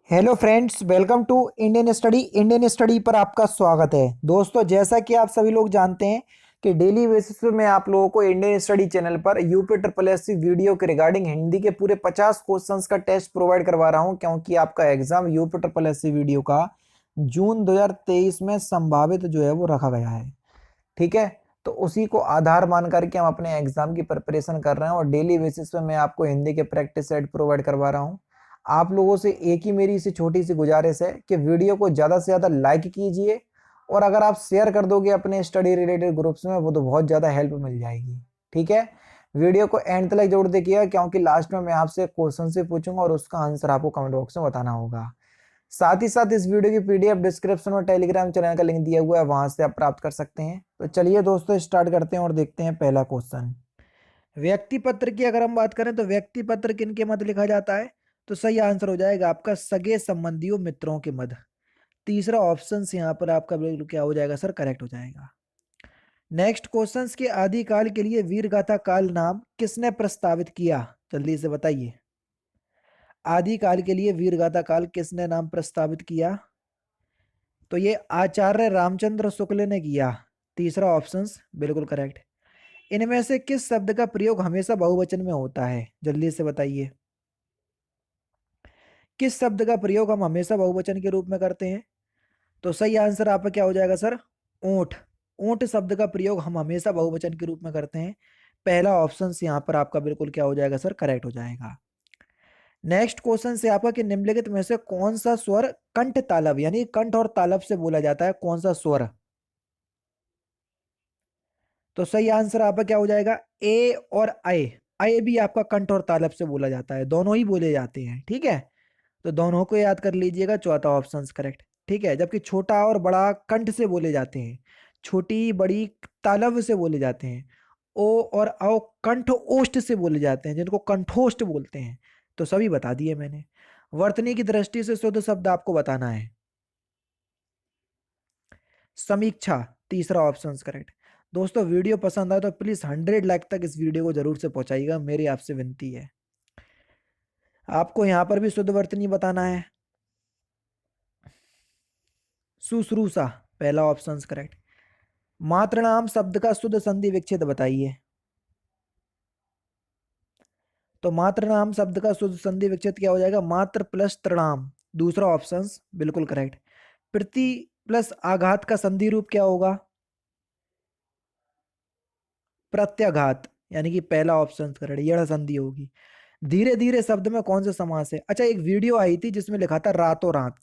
Hello friends, welcome to Indian study पर आपका स्वागत है। दोस्तों, जैसा कि आप सभी लोग जानते हैं कि डेली बेसिस पे मैं आप लोगों को इंडियन स्टडी चैनल पर UP triple S C video के रिगार्डिंग हिंदी के पूरे 50 क्वेश्चंस का टेस्ट प्रोवाइड करवा रहा हूं, क्योंकि आपका exam UP triple S C video का जून 2023 में संभावित जो है वो रखा गया है। ठीक है, तो उसी को आधार मान करके हम अपने एग्जाम की प्रिपरेशन कर रहे हैं और डेली बेसिस पे मैं आपको हिंदी के प्रैक्टिस सेट प्रोवाइड करवा रहा हूं। आप लोगों से एक ही मेरी सी छोटी सी गुजारिश है कि वीडियो को ज़्यादा से ज़्यादा लाइक कीजिए, और अगर आप शेयर कर दोगे अपने स्टडी रिलेटेड ग्रुप्स में वो तो बहुत ज़्यादा हेल्प मिल जाएगी। ठीक है, वीडियो को एंड तक जरूर देखिएगा, क्योंकि लास्ट में मैं आपसे क्वेश्चन से पूछूंगा और उसका आंसर आपको कमेंट बॉक्स में बताना होगा। साथ ही साथ इस वीडियो की पीडीएफ डिस्क्रिप्शन में टेलीग्राम चैनल का लिंक दिया हुआ है, वहां से आप प्राप्त कर सकते हैं। तो चलिए दोस्तों, स्टार्ट करते हैं और देखते हैं पहला क्वेश्चन। व्यक्ति पत्र की अगर हम बात करें तो व्यक्ति पत्र किनके मध्य लिखा जाता है? तो सही आंसर हो जाएगा आपका सगे संबंधियों मित्रों के मध्य। तीसरा ऑप्शन यहाँ पर आपका बिल्कुल क्या हो जाएगा सर? करेक्ट हो जाएगा। नेक्स्ट क्वेश्चन के आदिकाल के लिए वीरगाथा काल नाम किसने प्रस्तावित किया? जल्दी से बताइए। आदिकाल के लिए वीरगाथा काल किसने नाम प्रस्तावित किया? तो ये आचार्य रामचंद्र शुक्ल ने किया। तीसरा ऑप्शन बिल्कुल करेक्ट। इनमें से किस शब्द का प्रयोग हमेशा बहुवचन में होता है? जल्दी से बताइए। किस शब्द का प्रयोग हम हमेशा बहुवचन के रूप में करते हैं? तो सही आंसर आपका क्या हो जाएगा सर? ऊंट। ऊंट शब्द का प्रयोग हम हमेशा बहुवचन के रूप में करते हैं। पहला ऑप्शन यहाँ पर आपका बिल्कुल क्या हो जाएगा सर? करेक्ट हो जाएगा। नेक्स्ट क्वेश्चन से आपका कि निम्नलिखित में से कौन सा स्वर कंठ तालव यानी कंठ और तालव से बोला जाता है? कौन सा स्वर? तो सही आंसर आपका क्या हो जाएगा? ए और अय। अय भी आपका कंठ और तालव से बोला जाता है, दोनों ही बोले जाते हैं। ठीक है, तो दोनों को याद कर लीजिएगा। चौथा ऑप्शन करेक्ट। ठीक है, जबकि छोटा और बड़ा कंठ से बोले जाते हैं, छोटी बड़ी तालव से बोले जाते हैं। ओ और औ कंठ ओष्ठ से बोले जाते हैं, जिनको कंठोष्ठ बोलते हैं। तो सभी बता दिए मैंने। वर्तनी की दृष्टि से शुद्ध शब्द आपको बताना है। समीक्षा। तीसरा ऑप्शन करेक्ट। दोस्तों, वीडियो पसंद आए तो प्लीज 100 लाइक तक इस वीडियो को जरूर से पहुंचाइएगा, मेरी आपसे विनती है। आपको यहां पर भी शुद्ध वर्तनी बताना है। शुश्रूषा। पहला ऑप्शन करेक्ट। मातृनाम शब्द का शुद्ध संधि विच्छेद बताइए। तो मातृनाम शब्द का शुद्ध संधि विच्छेद क्या हो जाएगा? मातृ प्लस तृणाम। दूसरा ऑप्शन बिल्कुल करेक्ट। प्रति प्लस आघात का संधि रूप क्या होगा? प्रत्याघात, यानी कि पहला ऑप्शन करेक्ट, यह संधि होगी। धीरे धीरे शब्द में कौन सा समास है? अच्छा, एक वीडियो आई थी जिसमें लिखा था रातों रात,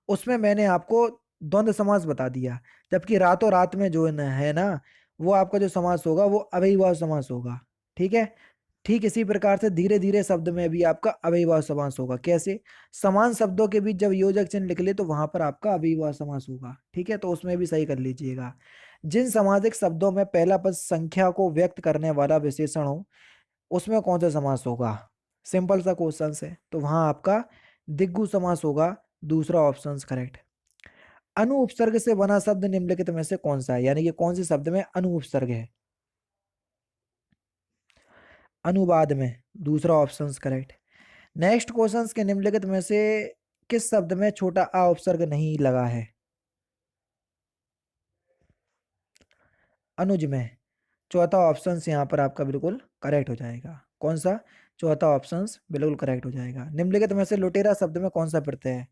उसमें मैंने आपको द्वंद्व समास बता दिया, जबकि रातों रात में जो है ना, वो आपका जो समास होगा वो अव्ययीभाव समास होगा। ठीक है, ठीक इसी प्रकार से धीरे धीरे शब्द में भी आपका अव्ययीभाव समास होगा। कैसे? समान शब्दों के बीच जब योजक चिन्ह निकले तो वहां पर आपका अव्ययीभाव समास होगा। ठीक है, तो उसमें भी सही कर लीजिएगा। जिन सामाजिक शब्दों में पहला पद संख्या को व्यक्त करने वाला विशेषण हो, उसमें कौन सा समास होगा? सिंपल सा क्वेश्चन है, तो वहां आपका दिग्गु समास होगा। दूसरा ऑप्शन करेक्ट। अनु उपसर्ग से बना शब्द निम्नलिखित में से कौन सा है? यानी कि कौन से शब्द में अनु उपसर्ग है? अनुवाद में। दूसरा ऑप्शन करेक्ट। नेक्स्ट क्वेश्चन के निम्नलिखित में से किस शब्द में छोटा आ उपसर्ग नहीं लगा है? अनुज में। चौथा ऑप्शन यहाँ पर आपका बिल्कुल करेक्ट हो जाएगा। कौन सा? चौथा ऑप्शन बिल्कुल करेक्ट हो जाएगा। निम्नलिखित में से लुटेरा शब्द में कौन सा प्रत्यय है?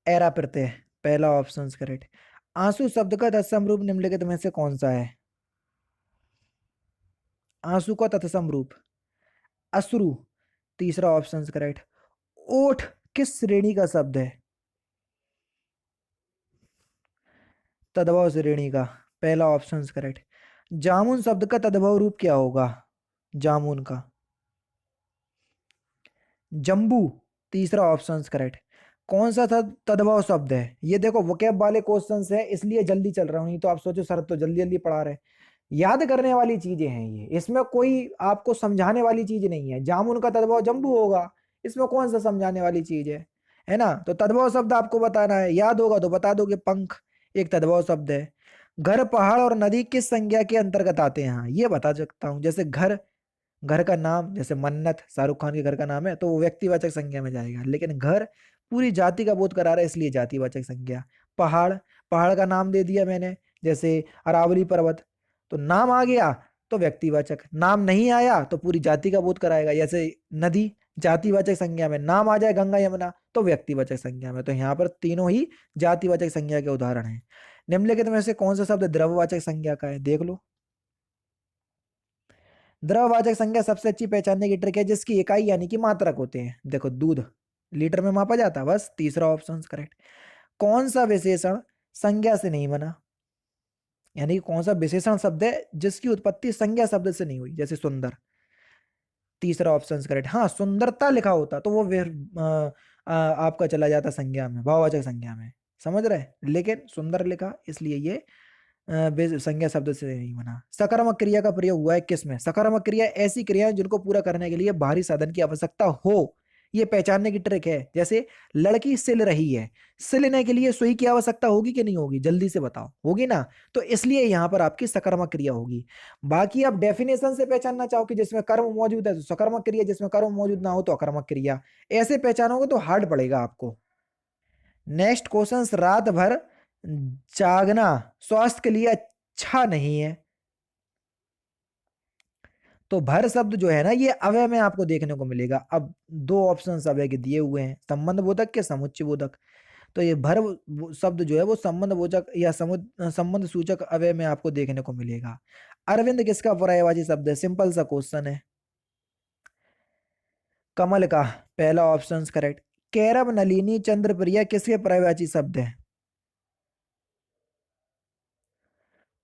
एरा प्रत्यय। पहला ऑप्शन करेक्ट। आंसू शब्द का तत्सम रूप निम्नलिखित में से कौन सा है? आंसू का तत्सम रूप अश्रु। तीसरा ऑप्शन करेक्ट। ओठ किस श्रेणी का शब्द है? तद्भव श्रेणी का। पहला ऑप्शन करेक्ट। जामुन शब्द का तद्भव रूप क्या होगा? जामुन का जम्बू। तीसरा ऑप्शन करेक्ट। कौन सा था तद्भव शब्द है? ये देखो वोकैब वाले क्वेश्चंस है, इसलिए जल्दी चल रहा हूं, नहीं तो आप सोचो सर तो जल्दी जल्दी पढ़ा रहे। याद करने वाली चीजें हैं ये, इसमें कोई आपको समझाने वाली चीज नहीं है। जामुन का तद्भव जम्बू होगा, इसमें कौन सा समझाने वाली चीज है ना? तो तद्भव शब्द आपको बताना है, याद होगा तो बता दोगे। पंख एक तद्भव शब्द है। घर पहाड़ और नदी किस संज्ञा के अंतर्गत आते हैं? हाँ, ये बता सकता हूं। जैसे घर, घर का नाम जैसे मन्नत शाहरुख खान के घर का नाम है तो वो व्यक्तिवाचक संज्ञा में जाएगा, लेकिन घर पूरी जाति का बोध करा रहा है इसलिए जातिवाचक संज्ञा। पहाड़, पहाड़ का नाम दे दिया मैंने जैसे अरावली पर्वत, तो नाम आ गया तो व्यक्तिवाचक, नाम नहीं आया तो पूरी जाति का बोध कराएगा। जैसे नदी जातिवाचक संज्ञा में, नाम आ जाए गंगा यमुना तो व्यक्तिवाचक संज्ञा में। तो यहाँ पर तीनों ही जातिवाचक संज्ञा के उदाहरण हैं। निम्नलिखित में से कौन सा शब्द द्रव्यवाचक संज्ञा का है, देख लो। द्रव्यवाचक संज्ञा सबसे अच्छी पहचानने की ट्रिक है जिसकी इकाई यानी कि मात्रक होते हैं। देखो दूध लीटर में मापा जाता है, बस तीसरा ऑप्शन करेक्ट। कौन सा विशेषण संज्ञा से नहीं बना, यानी कि कौन सा विशेषण शब्द है जिसकी उत्पत्ति संज्ञा शब्द से नहीं हुई, जैसे सुंदर, तीसरा ऑप्शन करेक्ट। हाँ सुंदरता लिखा होता तो वो आपका चला जाता संज्ञा में, भाववाचक संज्ञा में, समझ रहे, लेकिन सुंदर लिखा इसलिए ये संज्ञा शब्द से नहीं बना। सकारात्मक क्रिया का प्रयोग हुआ है किसमें, सकारात्मक क्रिया ऐसी क्रिया है जिनको पूरा करने के लिए बाहरी साधन की आवश्यकता हो, ये पहचानने की ट्रिक है। जैसे लड़की सिल रही है, सिलने के लिए सुई की आवश्यकता होगी कि नहीं होगी, जल्दी से बताओ, होगी ना, तो इसलिए यहां पर आपकी सकारात्मक क्रिया होगी। बाकी आप डेफिनेशन से पहचानना चाहो कि जिसमें कर्म मौजूद है तो सकारात्मक क्रिया, जिसमें कर्म मौजूद ना हो तो अकर्मक क्रिया, ऐसे पहचानोगे तो हार्ड पड़ेगा आपको। नेक्स्ट क्वेश्चन, रात भर जागना स्वास्थ्य के लिए अच्छा नहीं है। तो भर शब्द जो है ना ये अव्यय में आपको देखने को मिलेगा। अब दो ऑप्शन अव्यय के दिए हुए हैं, संबंध बोधक के समुच्चय बोधक। तो ये भर शब्द जो है वो संबंध बोधक या संबंध सूचक अव्यय में आपको देखने को मिलेगा। अरविंद किसका पर्यायवाची शब्द है, सिंपल सा क्वेश्चन है। कमल का, पहला ऑप्शन करेक्ट। कैरब नलिनी चंद्रप्रिया किसके पर्यायवाची शब्द है,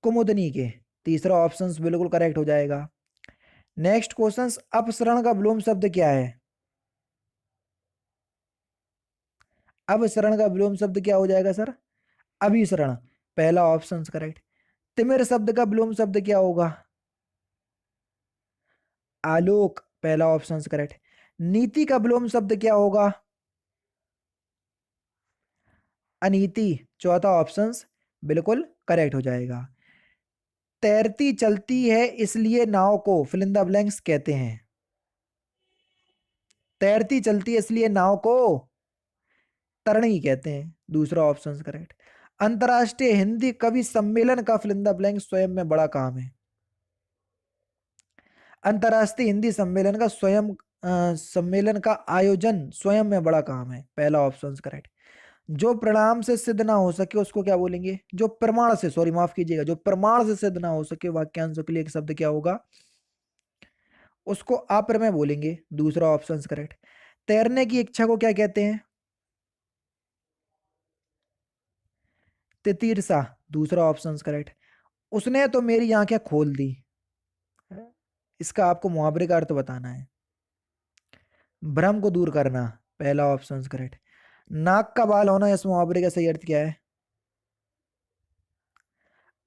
कुमुदनी के, तीसरा ऑप्शन बिल्कुल करेक्ट हो जाएगा। नेक्स्ट क्वेश्चन, अपसरण का विलोम शब्द क्या है, अपसरण का विलोम शब्द क्या हो जाएगा सर, अभिसरण, पहला ऑप्शन करेक्ट। तिमिर शब्द का विलोम शब्द क्या होगा, आलोक, पहला ऑप्शन करेक्ट। नीति का विलोम शब्द क्या होगा, अनीति, चौथा ऑप्शन बिल्कुल करेक्ट हो जाएगा। तैरती चलती है इसलिए नाव को फिल इन द ब्लैंक्स कहते हैं, तैरती चलती है इसलिए नाव को तरणी कहते हैं, दूसरा ऑप्शन करेक्ट। अंतरराष्ट्रीय हिंदी कवि सम्मेलन का फिल इन द ब्लैंक्स स्वयं में बड़ा काम है, अंतरराष्ट्रीय हिंदी सम्मेलन का सम्मेलन का आयोजन स्वयं में बड़ा काम है, पहला ऑप्शन करेक्ट। जो प्रमाण से सिद्ध ना हो सके उसको क्या बोलेंगे, जो प्रमाण से, सॉरी माफ कीजिएगा, जो प्रमाण से सिद्ध ना हो सके वाक्यांशों के लिए एक शब्द क्या होगा, उसको अप्रमेय बोलेंगे, दूसरा ऑप्शन करेक्ट। तैरने की इच्छा को क्या कहते हैं, तितीर्षा, दूसरा ऑप्शन करेक्ट। उसने तो मेरी आंखें खोल दी, इसका आपको मुहावरे का अर्थ बताना है, भ्रम को दूर करना, पहला ऑप्शन करेक्ट। नाक का बाल होना, इस मुहावरे का सही अर्थ क्या है,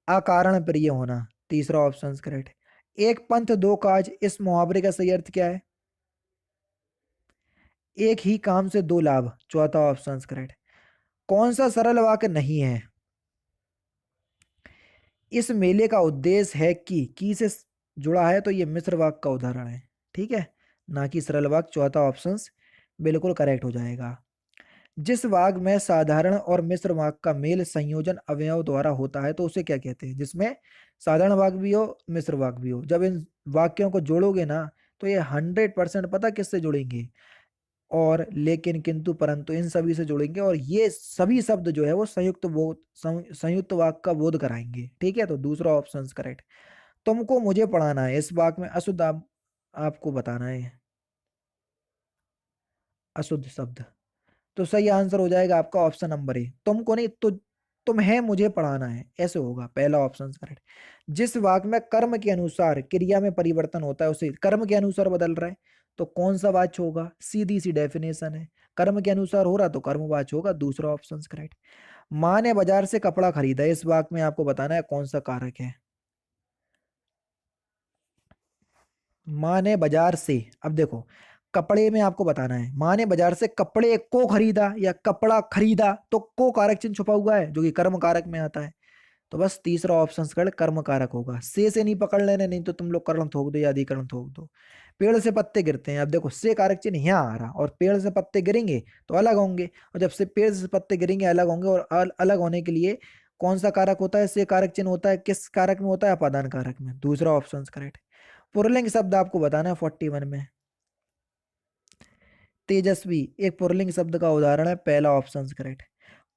अकारण प्रिय होना, तीसरा ऑप्शन करेक्ट। एक पंथ दो काज, इस मुहावरे का सही अर्थ क्या है, एक ही काम से दो लाभ, चौथा ऑप्शन करेक्ट। कौन सा सरल वाक्य नहीं है, इस मेले का उद्देश्य है कि की से जुड़ा है तो ये मिश्र वाक्य का उदाहरण है, ठीक है, ना कि सरल वाक्य, चौथा ऑप्शन बिल्कुल करेक्ट हो जाएगा। जिस वाक्य में साधारण और मिश्र वाक्य का मेल संयोजन अवयव द्वारा होता है तो उसे क्या कहते हैं, जिसमें साधारण वाक्य भी हो मिश्र वाक्य भी हो, जब इन वाक्यों को जोड़ोगे ना तो ये 100% पता किससे जुड़ेंगे, और लेकिन किंतु परंतु इन सभी से जुड़ेंगे, और ये सभी शब्द जो है वो संयुक्त वाक्य का बोध कराएंगे, ठीक है। तो दूसरा ऑप्शन करेक्ट। तुमको मुझे पढ़ाना है, इस वाक्य में अशुद्ध आपको बताना है, अशुद्ध शब्द, तो सही आंसर हो जाएगा आपका ऑप्शन नंबर ए, तुमको नहीं तो तुम्हें मुझे पढ़ाना है, ऐसे होगा, पहला ऑप्शन करेक्ट। जिस वाक्य में कर्म के अनुसार क्रिया में परिवर्तन होता है उसे कर्म के अनुसार बदल रहा है तो कौन सा वाच्य होगा, सीधी सी डेफिनेशन है, कर्म के अनुसार हो रहा तो कर्म वाच्य होगा, दूसरा ऑप्शन करेक्ट। माँ ने बाजार से कपड़ा खरीदा, इस वाक्य में आपको बताना है कौन सा कारक है, माँ ने बाजार से, अब देखो कपड़े में आपको बताना है, माँ ने बाजार से कपड़े को खरीदा या कपड़ा खरीदा, तो को कारक चिन्ह छुपा हुआ है जो कि कर्म कारक में आता है, तो बस तीसरा ऑप्शन कर कर्म कारक होगा। से नहीं पकड़ लेने, नहीं तो तुम लोग कर्ण थोक दो या अधिकरण थोक दो। पेड़ से पत्ते गिरते हैं, अब देखो से कारक चिन्ह यहाँ आ रहा और पेड़ से पत्ते गिरेंगे तो अलग होंगे, और जब से पेड़ से पत्ते गिरेंगे अलग होंगे, और अलग होने के लिए कौन सा कारक होता है, से कारक चिन्ह होता है, किस कारक में होता है, अपादान कारक में। दूसरा ऑप्शन करेक्ट। पुल्लिंग शब्द आपको बताना है 41 में। तेजस्वी एक पुल्लिंग शब्द का उदाहरण है, पहला ऑप्शन करेक्ट।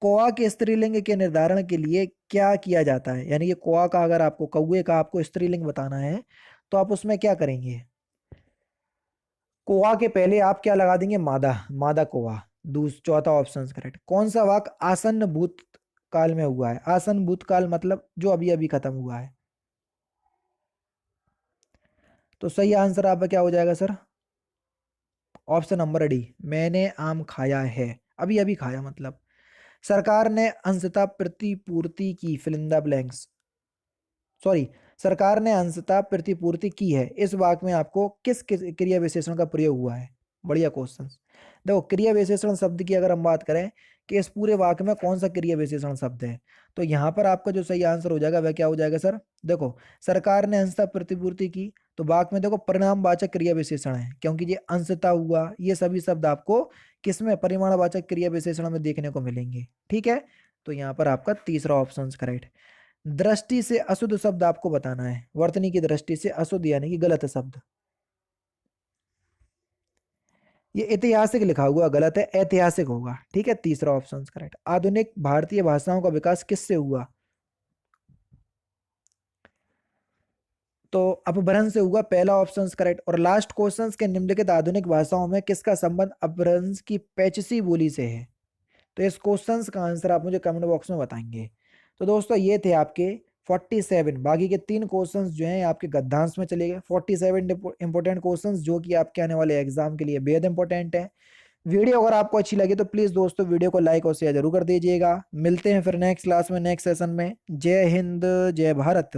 कौआ के स्त्रीलिंग के निर्धारण के लिए क्या किया जाता है, यानी कि कौआ का अगर आपको, कौए का आपको स्त्रीलिंग बताना है तो आप उसमें क्या करेंगे, कौआ के पहले आप क्या लगा देंगे, मादा, मादा कौआ। चौथा ऑप्शन करेक्ट। कौन सा वाक्य आसन्न भूतकाल में हुआ है, आसन्न भूतकाल मतलब जो अभी अभी खत्म हुआ है। तो सही आंसर आपका क्या हो जाएगा सर, ऑप्शन नंबर डी, मैंने आम खाया है, अभी अभी खाया मतलब। सरकार ने अंशतः प्रतिपूर्ति की, फिलिंदा ब्लैंक्स, सॉरी, सरकार ने अंशतः प्रतिपूर्ति की है, इस वाक्य में आपको किस क्रिया विशेषण का प्रयोग हुआ है। बढ़िया क्वेश्चन। देखो क्रिया विशेषण शब्द की अगर हम बात करें कि इस पूरे वाक्य में कौन सा क्रिया विशेषण शब्द है, तो यहाँ पर आपका जो सही आंसर हो जाएगा वह क्या हो जाएगा सर, देखो सरकार ने अंशतः प्रतिपूर्ति की, तो वाक्य में देखो परिणामवाचक क्रिया विशेषण है, क्योंकि ये अंशतः हुआ, ये सभी शब्द आपको किसमें, परिमाणवाचक क्रिया विशेषण में देखने को मिलेंगे। ठीक है, तो यहाँ पर आपका तीसरा ऑप्शन करेक्ट। दृष्टि से अशुद्ध शब्द आपको बताना है, वर्तनी की दृष्टि से अशुद्ध यानी कि गलत शब्द। ये ऐतिहासिक लिखा हुआ गलत है, ऐतिहासिक होगा। ठीक है, तीसरा ऑप्शन करेक्ट। आधुनिक भारतीय भाषाओं का विकास किससे हुआ, तो अपभ्रंश से हुआ, पहला ऑप्शन करेक्ट। और लास्ट क्वेश्चन के निम्नलिखित आधुनिक भाषाओं में किसका संबंध अपभ्रंश की पेचसी बोली से है, तो इस क्वेश्चन का आंसर आप मुझे कमेंट बॉक्स में बताएंगे। तो दोस्तों ये थे आपके 47, बाकी के 3 क्वेश्चंस जो हैं आपके गद्यांश में चले गए। 47 इंपॉर्टेंट क्वेश्चंस जो कि आपके आने वाले एग्जाम के लिए बेहद इंपॉर्टेंट है। वीडियो अगर आपको अच्छी लगी तो प्लीज़ दोस्तों वीडियो को लाइक और शेयर जरूर कर दीजिएगा। मिलते हैं फिर नेक्स्ट क्लास में, नेक्स्ट सेशन में। जय हिंद, जय भारत।